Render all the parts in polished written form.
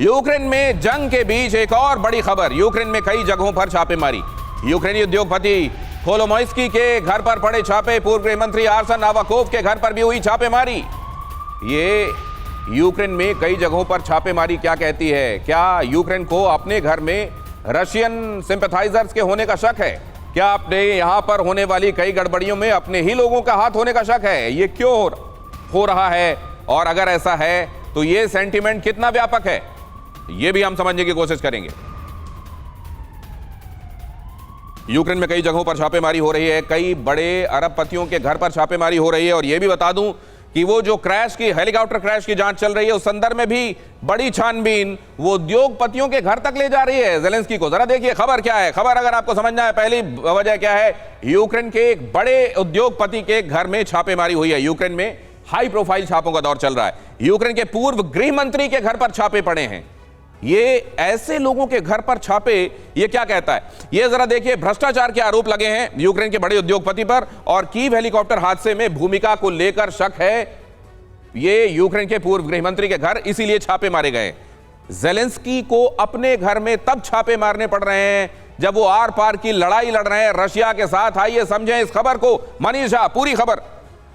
Ukraine में जंग के बीच एक और बड़ी खबर। यूक्रेन में कई जगहों पर छापेमारी। यूक्रेनी उद्योगपति कोलोमोइस्की के घर पर पड़े छापे, पूर्व गृह मंत्री आर्सन आवाकोव के घर पर भी हुई छापेमारी। ये यूक्रेन में कई जगहों पर छापेमारी क्या कहती है? क्या यूक्रेन को अपने घर में रशियन सिंपैथाइजर्स के होने का शक है? क्या अपने यहां पर होने वाली कई गड़बड़ियों में अपने ही लोगों का हाथ होने का शक है? ये क्यों हो रहा है? और अगर ऐसा है तो ये सेंटीमेंट कितना व्यापक है, ये भी हम समझने की कोशिश करेंगे। यूक्रेन में कई जगहों पर छापेमारी हो रही है, कई बड़े अरबपतियों के घर पर छापेमारी हो रही है। और यह भी बता दूं कि वो जो हेलीकॉप्टर क्रैश की जांच चल रही है, उस संदर्भ में भी बड़ी छानबीन वो उद्योगपतियों के घर तक ले जा रही है ज़ेलेंस्की को। जरा देखिए खबर क्या है। खबर अगर आपको समझना है, पहली वजह क्या है, यूक्रेन के एक बड़े उद्योगपति के घर में छापेमारी हुई है। यूक्रेन में हाई प्रोफाइल छापों का दौर चल रहा है। यूक्रेन के पूर्व गृह मंत्री के घर पर छापे पड़े हैं। ये ऐसे लोगों के घर पर छापे, ये क्या कहता है? ये जरा देखिए, भ्रष्टाचार के आरोप लगे हैं यूक्रेन के बड़े उद्योगपति पर, और कीव हेलीकॉप्टर हादसे में भूमिका को लेकर शक है। ये यूक्रेन के पूर्व गृह मंत्री के घर इसीलिए छापे मारे गए। ज़ेलेंस्की को अपने घर में तब छापे मारने पड़ रहे हैं जब वो आर पार की लड़ाई लड़ रहे हैं रशिया के साथ। आइए समझें इस खबर को। मनीषा, पूरी खबर।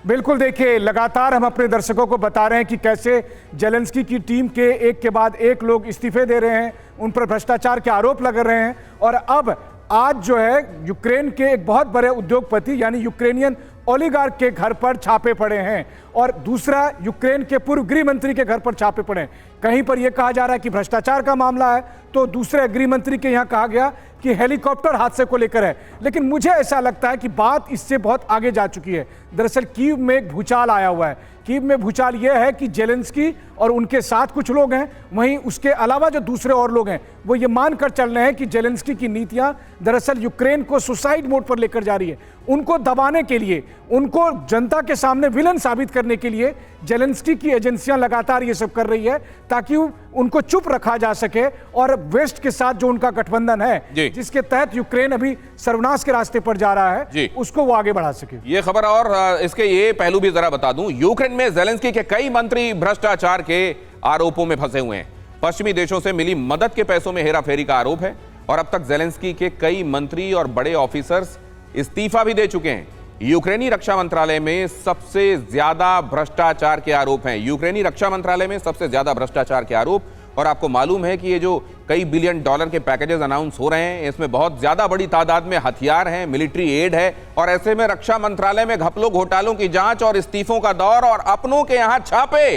बिल्कुल, देखिए लगातार हम अपने दर्शकों को बता रहे हैं कि कैसे ज़ेलेंस्की की टीम के एक के बाद एक लोग इस्तीफे दे रहे हैं, उन पर भ्रष्टाचार के आरोप लग रहे हैं। और अब आज जो है यूक्रेन के एक बहुत बड़े उद्योगपति यानी यूक्रेनियन ओलिगार्क के घर पर छापे पड़े हैं, और दूसरा यूक्रेन के पूर्व गृह मंत्री के घर पर छापे पड़े हैं। कहीं पर यह कहा जा रहा है कि भ्रष्टाचार का मामला है, तो दूसरे गृह मंत्री के यहां कहा गया कि हेलीकॉप्टर हादसे को लेकर है। लेकिन मुझे ऐसा लगता है कि बात इससे बहुत आगे जा चुकी है। दरअसल कीव में एक भूचाल आया हुआ है। कीव में भूचाल यह है कि ज़ेलेंस्की और उनके साथ कुछ लोग हैं, वहीं उसके अलावा जो दूसरे और लोग हैं वो ये मानकर चल रहे हैं कि ज़ेलेंस्की की नीतियां दरअसल यूक्रेन को सुसाइड मोड पर लेकर जा रही है। उनको दबाने के लिए, उनको जनता के सामने विलन साबित करने के लिए ज़ेलेंस्की की एजेंसियां लगातार ये सब कर रही है, ताकि उनको चुप रखा जा सके और वेस्ट के साथ जो उनका गठबंधन है, जिसके तहत यूक्रेन अभी सर्वनाश के रास्ते पर जा रहा है, उसको वो आगे बढ़ा सके। ये खबर और इसके ये पहलू भी जरा बता दूं। यूक्रेन में ज़ेलेंस्की के कई मंत्री भ्रष्टाचार के आरोपों में फंसे हुए हैं। पश्चिमी देशों से मिली मदद के पैसों में हेराफेरी का आरोप है, और अब तक ज़ेलेंस्की के कई मंत्री और बड़े ऑफिसर्स इस्तीफा भी दे चुके हैं। यूक्रेनी रक्षा मंत्रालय में सबसे ज्यादा भ्रष्टाचार के आरोप हैं। यूक्रेनी रक्षा मंत्रालय में सबसे ज्यादा भ्रष्टाचार के आरोप। और आपको मालूम है कि ये जो कई बिलियन डॉलर के पैकेजेस अनाउंस हो रहे हैं, इसमें बहुत ज्यादा बड़ी तादाद में हथियार हैं, मिलिट्री एड है, और ऐसे में रक्षा मंत्रालय में घपलों घोटालों की जांच और इस्तीफों का दौर और अपनों के यहां छापे,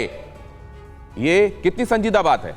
ये कितनी संजीदा बात है।